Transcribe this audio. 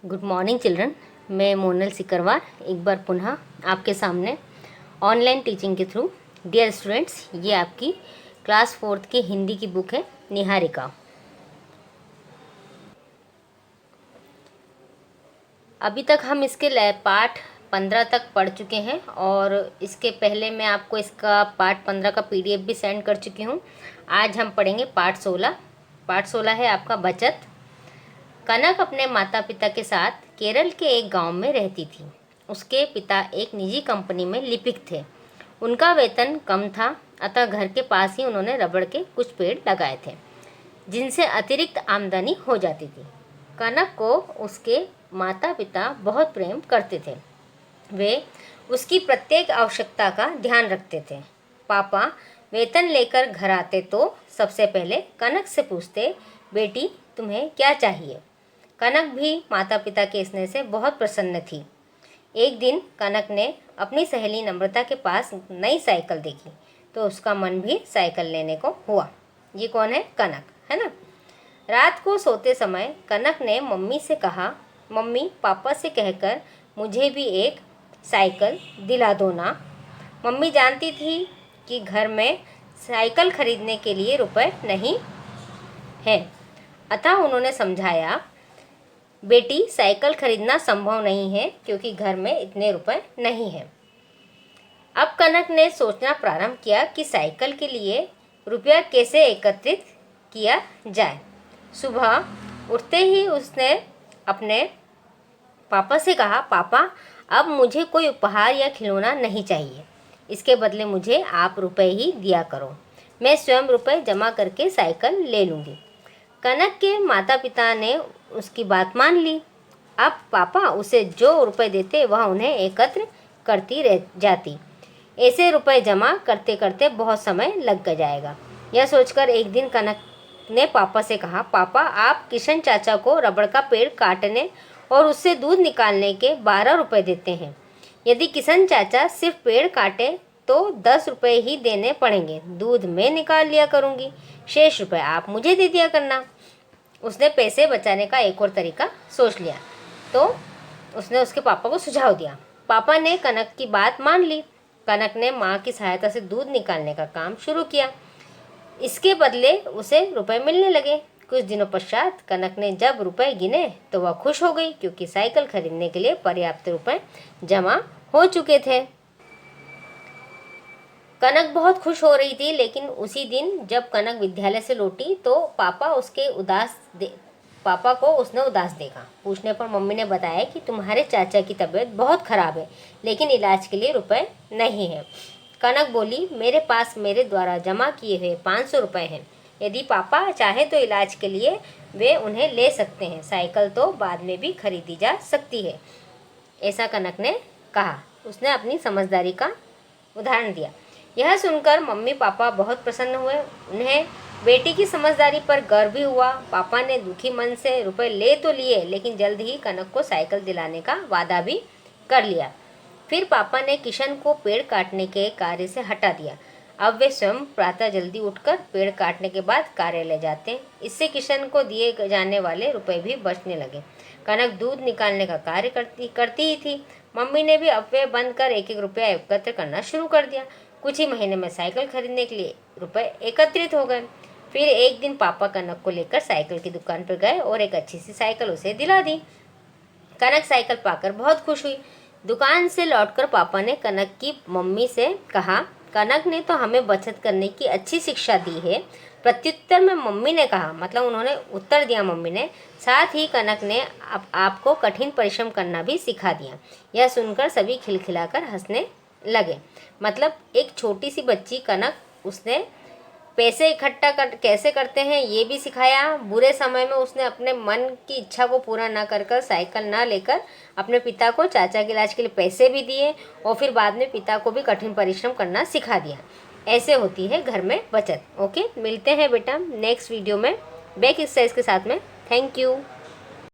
Good morning children. मैं मोनल सिकरवार एक बार पुनः आपके सामने ऑनलाइन टीचिंग के थ्रू। डियर स्टूडेंट्स, ये आपकी क्लास 4th की हिंदी की बुक है निहारिका। अभी तक हम इसके पाठ 15 तक पढ़ चुके हैं और इसके पहले मैं आपको इसका पाठ 15 का PDF भी सेंड कर चुकी हूँ। आज हम पढ़ेंगे पाठ 16। पाठ 16 है आपका बचत। कनक अपने माता पिता के साथ केरल के एक गांव में रहती थी। उसके पिता एक निजी कंपनी में लिपिक थे। उनका वेतन कम था, अतः घर के पास ही उन्होंने रबड़ के कुछ पेड़ लगाए थे, जिनसे अतिरिक्त आमदनी हो जाती थी। कनक को उसके माता पिता बहुत प्रेम करते थे। वे उसकी प्रत्येक आवश्यकता का ध्यान रखते थे। पापा वेतन लेकर घर आते तो सबसे पहले कनक से पूछते, बेटी तुम्हें क्या चाहिए। कनक भी माता पिता के स्नेह से बहुत प्रसन्न थी। एक दिन कनक ने अपनी सहेली नम्रता के पास नई साइकिल देखी तो उसका मन भी साइकिल लेने को हुआ। ये कौन है? कनक, है ना। रात को सोते समय कनक ने मम्मी से कहा, मम्मी पापा से कहकर मुझे भी एक साइकिल दिला दो ना। मम्मी जानती थी कि घर में साइकिल खरीदने के लिए रुपए नहीं है, अतः उन्होंने समझाया, बेटी साइकिल खरीदना संभव नहीं है क्योंकि घर में इतने रुपए नहीं हैं। अब कनक ने सोचना प्रारंभ किया कि साइकिल के लिए रुपया कैसे एकत्रित किया जाए। सुबह उठते ही उसने अपने पापा से कहा, पापा अब मुझे कोई उपहार या खिलौना नहीं चाहिए, इसके बदले मुझे आप रुपए ही दिया करो। मैं स्वयं रुपए जमा करके साइकिल ले लूँगी। कनक के माता पिता ने उसकी बात मान ली। अब पापा उसे जो रुपए देते वह उन्हें एकत्र करती रह जाती। ऐसे रुपए जमा करते करते बहुत समय लग जाएगा। यह सोचकर एक दिन कनक ने पापा से कहा, पापा आप किशन चाचा को रबड़ का पेड़ काटने और उससे दूध निकालने के 12 रुपए देते हैं। यदि किशन चाचा सिर्फ पेड़ काटे तो 10 रुपए ही देने पड़ेंगे। दूध मैं निकाल लिया करूँगी, शेष रुपए आप मुझे दे दिया करना। उसने पैसे बचाने का एक और तरीका सोच लिया तो उसने उसके पापा को सुझाव दिया। पापा ने कनक की बात मान ली। कनक ने माँ की सहायता से दूध निकालने का काम शुरू किया। इसके बदले उसे रुपए मिलने लगे। कुछ दिनों पश्चात कनक ने जब रुपए गिने तो वह खुश हो गई क्योंकि साइकिल खरीदने के लिए पर्याप्त रुपए जमा हो चुके थे। कनक बहुत खुश हो रही थी, लेकिन उसी दिन जब कनक विद्यालय से लौटी तो पापा को उसने उदास देखा। पूछने पर मम्मी ने बताया कि तुम्हारे चाचा की तबीयत बहुत खराब है, लेकिन इलाज के लिए रुपए नहीं है। कनक बोली, मेरे पास मेरे द्वारा जमा किए हुए 500 रुपए हैं। यदि पापा चाहे तो इलाज के लिए वे उन्हें ले सकते हैं। साइकिल तो बाद में भी खरीदी जा सकती है। ऐसा कनक ने कहा। उसने अपनी समझदारी का उदाहरण दिया। यह सुनकर मम्मी पापा बहुत प्रसन्न हुए। उन्हें बेटी की समझदारी पर गर्व भी हुआ। पापा ने दुखी मन से रुपए ले तो लिए, लेकिन जल्द ही कनक को साइकिल दिलाने का वादा भी कर लिया। फिर पापा ने किशन को पेड़ काटने के कार्य से हटा दिया। अब वे स्वयं प्रातः जल्दी उठकर पेड़ काटने के बाद कार्यालय जाते। इससे किशन को दिए जाने वाले रुपए भी बचने लगे। कनक दूध निकालने का कार्य करती ही थी। मम्मी ने भी अफवाह बंद कर एक एक रुपया एकत्र करना शुरू कर दिया। कुछ ही महीने में साइकिल खरीदने के लिए रुपए एकत्रित हो गए। फिर एक दिन पापा कनक को लेकर साइकिल की दुकान पर गए और एक अच्छी सी साइकिल उसे दिला दी। कनक साइकिल पाकर बहुत खुश हुई। दुकान से लौटकर पापा ने कनक की मम्मी से कहा, कनक ने तो हमें बचत करने की अच्छी शिक्षा दी है। प्रत्युत्तर में मम्मी ने कहा, मतलब उन्होंने उत्तर दिया मम्मी ने, साथ ही कनक ने आपको कठिन परिश्रम करना भी सिखा दिया। यह सुनकर सभी खिलखिलाकर हंसने लगे। मतलब एक छोटी सी बच्ची कनक, उसने पैसे इकट्ठा कैसे करते हैं ये भी सिखाया। बुरे समय में उसने अपने मन की इच्छा को पूरा ना कर साइकिल ना लेकर अपने पिता को चाचा के इलाज के लिए पैसे भी दिए और फिर बाद में पिता को भी कठिन परिश्रम करना सिखा दिया। ऐसे होती है घर में बचत। ओके, मिलते हैं बेटा नेक्स्ट वीडियो में बैक एक्सरसाइज के साथ में। Thank you.